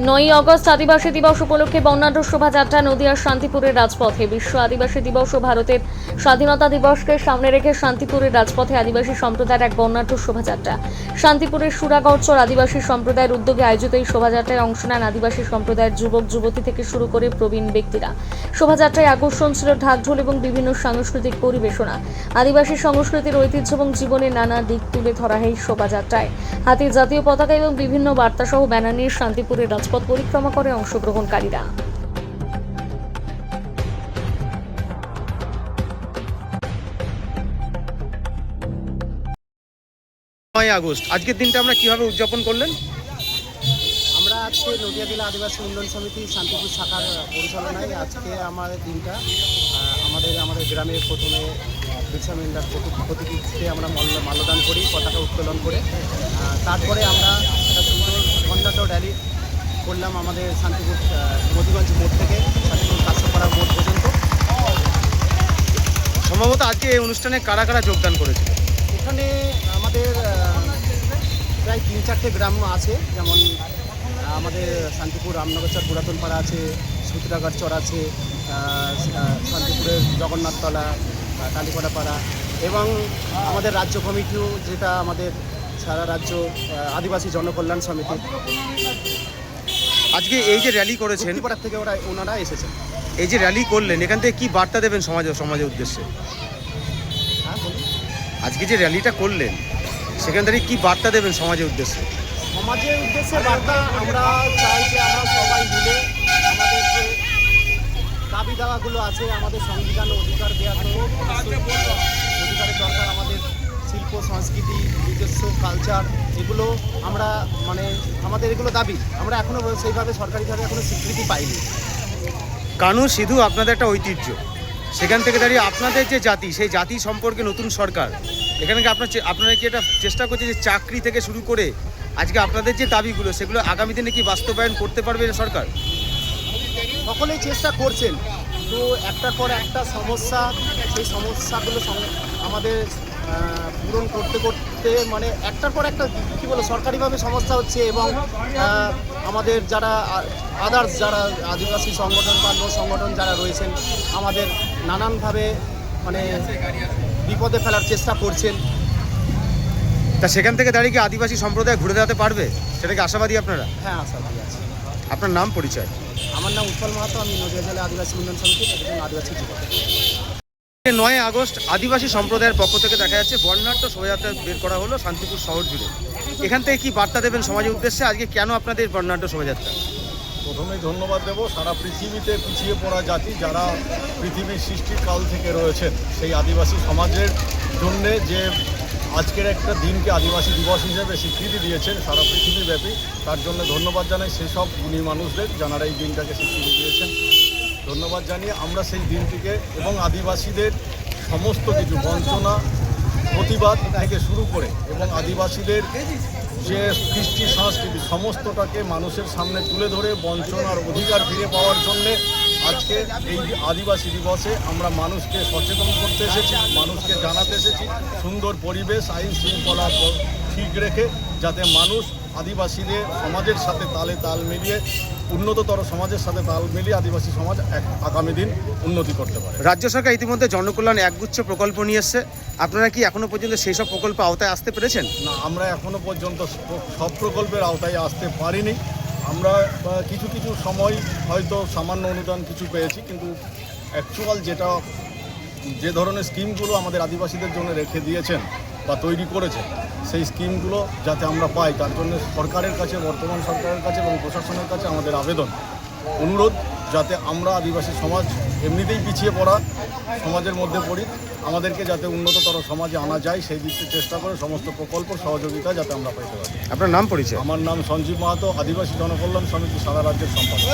9 August আদিবাসী দিবস উপলক্ষে বর্ণাঢ্য শোভাযাত্রা নদিয়ার শান্তিপুরের রাজপথে। বিশ্ব আদিবাসী দিবস ও ভারতের স্বাধীনতা দিবসকে সামনে রেখে শান্তিপুরের রাজপথে আদিবাসী সম্প্রদায়ের এক বর্ণাঢ্য শোভাযাত্রা। শান্তিপুরের সুরাগড়চর আদিবাসী সম্প্রদায়ের উদ্যোগে আয়োজিত এই শোভাযাত্রায় অংশ নেন আদিবাসী সম্প্রদায়ের যুবক যুবতী থেকে শুরু করে প্রবীণ ব্যক্তিরা। শোভাযাত্রায় আকর্ষণ ছিল ঢাকঢোল এবং বিভিন্ন সাংস্কৃতিক পরিবেশনা। আদিবাসী সংস্কৃতির ঐতিহ্য এবং জীবনের নানা দিক তুলে ধরা হয় এই শোভাযাত্রায়। হাতে জাতীয় পতাকা এবং বিভিন্ন বার্তা সহ ব্যানার নিয়ে শান্তিপুরের রাজপথ পরিক্রমা করে অংশগ্রহণকারীরা। 9 আগস্ট আজকের দিনটা আমরা কিভাবে উদযাপন করলেন? আমরা আজকে নদিয়া জেলা আদিবাসী উন্নয়ন সমিতি শান্তিপুর শাখার পরিচালনায় আজকে আমাদের দিনটা আমাদের গ্রামে প্রথমে বিরসা মুন্ডার প্রতিকৃতিতে আমরা মাল্যদান করি, পতাকা উত্তোলন করে। তারপরে আমরা একটা সুন্দর বর্ণাঢ্য র্যালি করলাম আমাদের শান্তিপুর মতিগঞ্জ মোড় থেকে শান্তিপুর কাশ্যপাড়া মোড় পর্যন্ত। সম্ভবত আজকে এই অনুষ্ঠানে কারা কারা যোগদান করেছে? এখানে আমাদের প্রায় 3-4টে গ্রাম আছে, যেমন আমাদের শান্তিপুর রামনগরচর পুরাতন পাড়া আছে, সুতরাগড়চর আছে, শান্তিপুরের জগন্নাথতলা, কালীপাড়া পাড়া, এবং আমাদের রাজ্য কমিটিও, যেটা আমাদের সারা রাজ্য আদিবাসী জনকল্যাণ সমিতি। আজকে এই যে র্যালি করেছেন, পাড়া থেকে ওনারা এসেছেন। এই যে র্যালি করলেন, এখান থেকে কি বার্তা দেবেন সমাজের উদ্দেশ্যে? হ্যাঁ, বলুন। আজকে যে র্যালিটা করলেন সেখান থেকে কি বার্তা দেবেন সমাজের উদ্দেশ্যে? সমাজের উদ্দেশ্যে বার্তা আমরা চাই যে আমরা সবাই মিলে আমাদের যে দাবি দাওয়াগুলো আছে, আমাদের সংবিধান অধিকার দেওয়া তো অধিকারের দরকার। আমাদের শিল্প সংস্কৃতি, নিজস্ব কালচার, এগুলো আমরা আমাদের এগুলো দাবি, আমরা এখনও সেইভাবে সরকারিভাবে এখনও স্বীকৃতি পাইনি। কানু সিধু আপনাদের একটা ঐতিহ্য, সেখান থেকে দাঁড়িয়ে আপনাদের যে জাতি, সেই জাতি সম্পর্কে নতুন সরকার এখানে কি আপনারা কি এটা চেষ্টা করছে যে চাকরি থেকে শুরু করে আজকে আপনাদের যে দাবিগুলো সেগুলো আগামী দিনে কি বাস্তবায়ন করতে পারবে সরকার? সকলেই চেষ্টা করছেন, তো একটার পর একটা সমস্যা, সেই সমস্যাগুলো আমাদের পূরণ করতে করতে একটার পর একটা সরকারিভাবে সমস্যা হচ্ছে, এবং আমাদের যারা আদার্স যারা আদিবাসী সংগঠন বা অন্য সংগঠন যারা রয়েছেন আমাদের নানানভাবে বিপদে ফেলার চেষ্টা করছেন। তা সেখান থেকে দাঁড়িয়ে কি আদিবাসী সম্প্রদায় ঘুরে দাঁড়াতে পারবে, সেটাকে আশাবাদী আপনারা? হ্যাঁ, আশাবাদী আছে। আপনার নাম পরিচয়? আমার নাম উৎপল মাহাতো, আমি নদিয়া জেলা আদিবাসী উন্নয়ন সমিতির একজন আদিবাসী যুবক। 9 আগস্ট আদিবাসী সম্প্রদায়ের পক্ষ থেকে দেখা যাচ্ছে বর্ণাঢ্য শোভাযাত্রা বের করা হলো শান্তিপুর শহর জুড়ে। এখান থেকে কি বার্তা দেবেন সমাজের উদ্দেশ্যে? আজকে কেন আপনাদের বর্ণাঢ্য শোভাযাত্রা? প্রথমে ধন্যবাদ দেব সারা পৃথিবীতে পিছিয়ে পড়া জাতি যারা পৃথিবীর সৃষ্টিকাল থেকে রয়েছেন, সেই আদিবাসী সমাজের জন্যে যে আজকের একটা দিনকে আদিবাসী দিবস হিসেবে স্বীকৃতি দিয়েছেন সারা পৃথিবীব্যাপী, তার জন্য ধন্যবাদ জানাই সেসব গুণী মানুষদের যারা এই দিনটাকে স্বীকৃতি দিয়েছেন। ধন্যবাদ জানিয়ে আমরা সেই দিনটিকে এবং আদিবাসীদের সমস্ত কিছু বঞ্চনা, প্রতিবাদ থেকে শুরু করে এবং আদিবাসীদের যে কৃষ্টি সংস্কৃতি সমস্তটাকে মানুষের সামনে তুলে ধরে বঞ্চনার অধিকার ফিরে পাওয়ার জন্যে আজকে এই আদিবাসী দিবসে আমরা মানুষকে সচেতন করতে এসেছি, মানুষকে জানাতে এসেছি সুন্দর পরিবেশ, আইন শৃঙ্খলা ঠিক রেখে যাতে মানুষ আদিবাসীদের সমাজের সাথে তাল মিলিয়ে উন্নততর সমাজের সাথে তাল মিলিয়ে আদিবাসী সমাজ আগামী দিন উন্নতি করতে পারে। রাজ্য সরকার ইতিমধ্যে জনকল্যাণ একগুচ্ছ প্রকল্প নিয়ে এসছে, আপনারা কি এখনো পর্যন্ত সেই সব প্রকল্প আওতায় আসতে পেরেছেন? না, আমরা এখনো পর্যন্ত সব প্রকল্পের আওতায় আসতে পারিনি। আমরা কিছু কিছু সময় হয়তো সামান্য অনুদান কিছু পেয়েছি, কিন্তু অ্যাকচুয়াল যে ধরনের স্কিমগুলো আমাদের আদিবাসীদের জন্য রেখে দিয়েছেন বা তৈরি করেছেন, সেই স্কিমগুলো যাতে আমরা পাই তার জন্য সরকারের কাছে, বর্তমান সরকারের কাছে এবং প্রশাসনের কাছে আমাদের আবেদন, অনুরোধ, যাতে আমরা আদিবাসী সমাজ এমনিতেই পিছিয়ে পড়া সমাজের মধ্যে পড়ি, আমাদেরকে যাতে উন্নততর সমাজে আনা যায় সেই দিকটি চেষ্টা করে সমস্ত প্রকল্প সহযোগিতা যাতে আমরা পাইতে পারি। আপনার নাম পরিচয়? আমার নাম সঞ্জীব মাহাতো, আদিবাসী জনকল্যাণ সমিতি সারা রাজ্যের সম্পাদক।